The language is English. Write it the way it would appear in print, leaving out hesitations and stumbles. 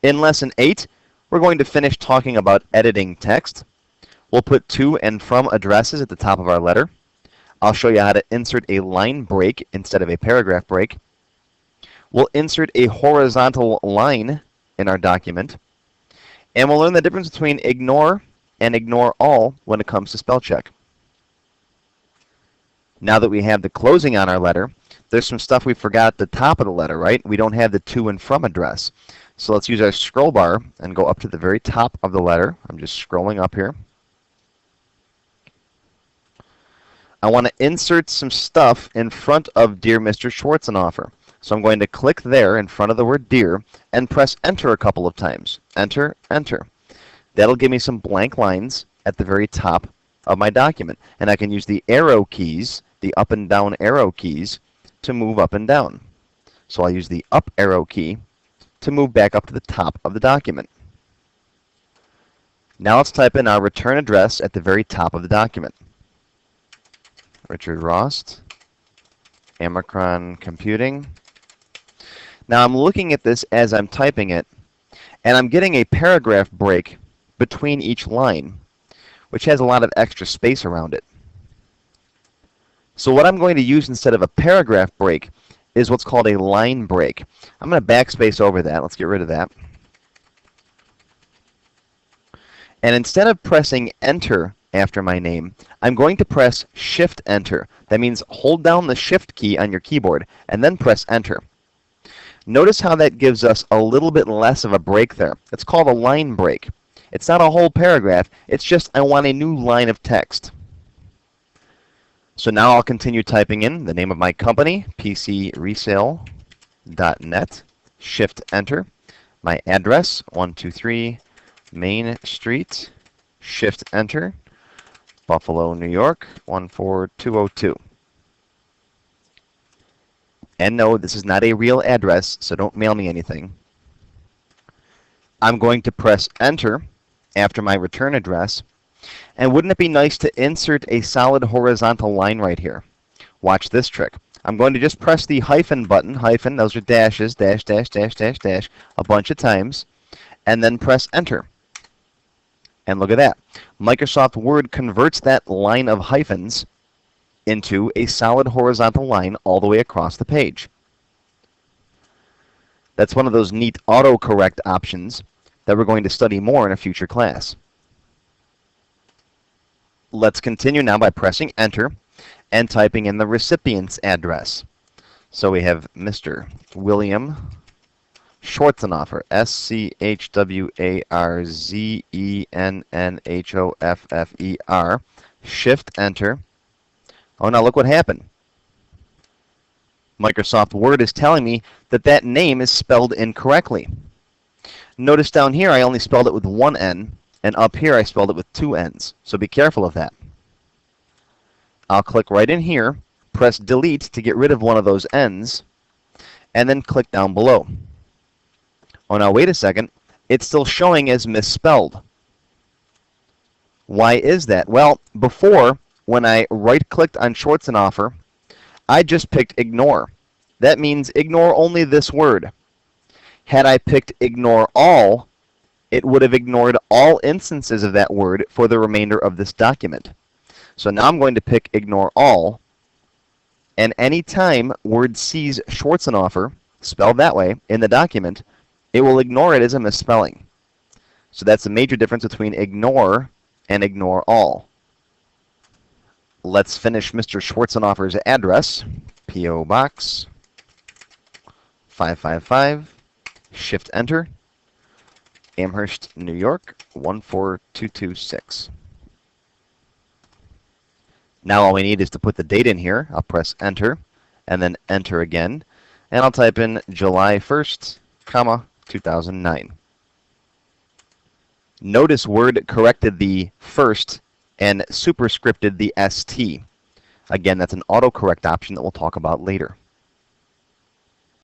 In Lesson 8, we're going to finish talking about editing text. We'll put to and from addresses at the top of our letter. I'll show you how to insert a line break instead of a paragraph break. We'll insert a horizontal line in our document. And we'll learn the difference between ignore and ignore all when it comes to spell check. Now that we have the closing on our letter, there's some stuff we forgot at the top of the letter, right? We don't have the to and from address. So let's use our scroll bar and go up to the very top of the letter. I'm just scrolling up here. I want to insert some stuff in front of Dear Mr. Schwarzenhofer. So I'm going to click there in front of the word Dear and press Enter a couple of times. Enter, Enter. That'll give me some blank lines at the very top of my document. And I can use the arrow keys, the up and down arrow keys, to move up and down. So I'll use the up arrow key to move back up to the top of the document. Now let's type in our return address at the very top of the document. Richard Rost, Amicron Computing. Now I'm looking at this as I'm typing it, and I'm getting a paragraph break between each line, which has a lot of extra space around it. So what I'm going to use instead of a paragraph break is what's called a line break. I'm going to backspace over that. Let's get rid of that. And instead of pressing Enter after my name, I'm going to press Shift Enter. That means hold down the Shift key on your keyboard and then press Enter. Notice how that gives us a little bit less of a break there. It's called a line break. It's not a whole paragraph. It's just I want a new line of text. So now I'll continue typing in the name of my company, pcresale.net, Shift Enter, my address, 123 Main Street, Shift Enter, Buffalo, New York, 14202. And no, this is not a real address, so don't mail me anything. I'm going to press Enter after my return address. And wouldn't it be nice to insert a solid horizontal line right here? Watch this trick. I'm going to just press the hyphen button, hyphen, those are dashes, dash, dash, dash, dash, dash, a bunch of times, and then press Enter. And look at that. Microsoft Word converts that line of hyphens into a solid horizontal line all the way across the page. That's one of those neat autocorrect options that we're going to study more in a future class. Let's continue now by pressing Enter and typing in the recipient's address. So we have Mr. William Schwarzenhofer, Schwarzenhofer, Shift Enter. Oh, now look what happened. Microsoft Word is telling me that that name is spelled incorrectly. Notice down here I only spelled it with one N, and up here I spelled it with two N's. So be careful of that. I'll click right in here, press Delete to get rid of one of those N's, and then click down below. Oh, now wait a second. It's still showing as misspelled. Why is that? Well, before, when I right-clicked on Schwarzenhofer, I just picked Ignore. That means ignore only this word. Had I picked Ignore All, it would have ignored all instances of that word for the remainder of this document. So now I'm going to pick Ignore All, and anytime Word sees Schwarzenhofer, spelled that way, in the document, it will ignore it as a misspelling. So that's the major difference between ignore and ignore all. Let's finish Mr. Schwarzenhofer's address, P.O. Box 555, Shift Enter, Amherst, New York, 14226. Now all we need is to put the date in here. I'll press Enter, and then Enter again, and I'll type in July 1st, 2009. Notice Word corrected the first and superscripted the ST. Again, that's an autocorrect option that we'll talk about later.